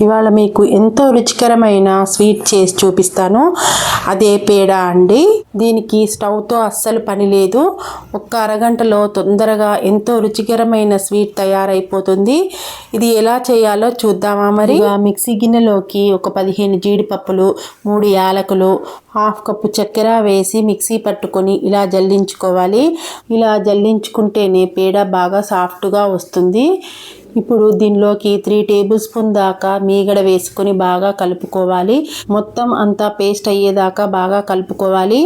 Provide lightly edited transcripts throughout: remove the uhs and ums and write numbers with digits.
ఇవాళ మీకు ఎంతో రుచికరమైన స్వీట్ చేసి చూపిస్తాను. అదే పేడ అండి. దీనికి స్టవ్తో అస్సలు పని లేదు. ఒక్క అరగంటలో తొందరగా ఎంతో రుచికరమైన స్వీట్ తయారైపోతుంది. ఇది ఎలా చేయాలో చూద్దామా మరి. మిక్సీ గిన్నెలోకి ఒక 15 జీడిపప్పులు, 3 యాలకులు, 1/2 కప్పు చక్కెర వేసి మిక్సీ పట్టుకొని ఇలా జల్లించుకోవాలి. ఇలా జల్లించుకుంటేనే పేడ బాగా సాఫ్ట్గా వస్తుంది. ఇప్పుడు దీనిలోకి 3 టేబుల్ స్పూన్ దాకా మీగడ వేసుకొని బాగా కలుపుకోవాలి. మొత్తం అంతా పేస్ట్ అయ్యేదాకా బాగా కలుపుకోవాలి.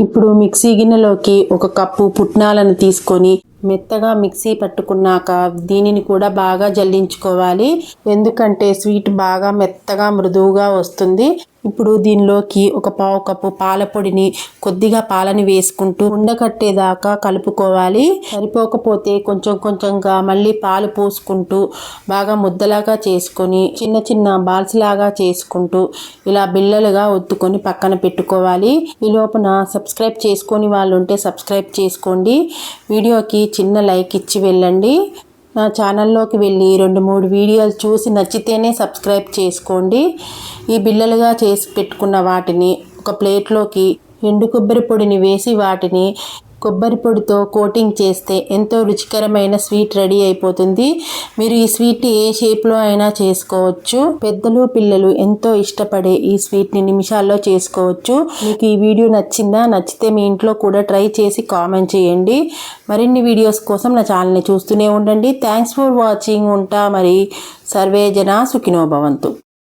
ఇప్పుడు మిక్సీ గిన్నెలోకి 1 కప్పు పుట్నాలను తీసుకొని మెత్తగా మిక్సీ పట్టుకున్నాక దీనిని కూడా బాగా జల్లించుకోవాలి. ఎందుకంటే స్వీట్ బాగా మెత్తగా మృదువుగా వస్తుంది. ఇప్పుడు దీనిలోకి 1/4 కప్పు పాల పొడిని, కొద్దిగా పాలని వేసుకుంటూ ఉండకట్టేదాకా కలుపుకోవాలి. సరిపోకపోతే కొంచెం కొంచెంగా మళ్ళీ పాలు పోసుకుంటూ బాగా ముద్దలాగా చేసుకొని చిన్న చిన్న బాల్స్ లాగా చేసుకుంటూ ఇలా బిళ్ళలుగా ఒత్తుకొని పక్కన పెట్టుకోవాలి. ఈ లోపల సబ్స్క్రైబ్ చేసుకొని వాళ్ళు ఉంటే సబ్స్క్రైబ్ చేసుకోండి. వీడియోకి చిన్న లైక్ ఇచ్చి వెళ్ళండి. నా ఛానల్లోకి వెళ్ళి 2-3 వీడియోలు చూసి నచ్చితేనే సబ్స్క్రైబ్ చేసుకోండి. ఈ బిళ్ళలుగా చేసి పెట్టుకున్న వాటిని ఒక ప్లేట్లోకి ఎండు కొబ్బరి పొడిని వేసి వాటిని కొబ్బరి పొడితో కోటింగ్ చేస్తే ఎంతో రుచికరమైన స్వీట్ రెడీ అయిపోతుంది. మీరు ఈ స్వీట్ ఏ షేప్లో అయినా చేసుకోవచ్చు. పెద్దలు పిల్లలు ఎంతో ఇష్టపడే ఈ స్వీట్ని నిమిషాల్లో చేసుకోవచ్చు. మీకు ఈ వీడియో నచ్చిందా? నచ్చితే మీ ఇంట్లో కూడా ట్రై చేసి కామెంట్ చేయండి. మరిన్ని వీడియోస్ కోసం నా ఛానల్ని చూస్తూనే ఉండండి. Thanks for watching. ఉంటా మరి. సర్వే జనా సుఖినో భవంతు.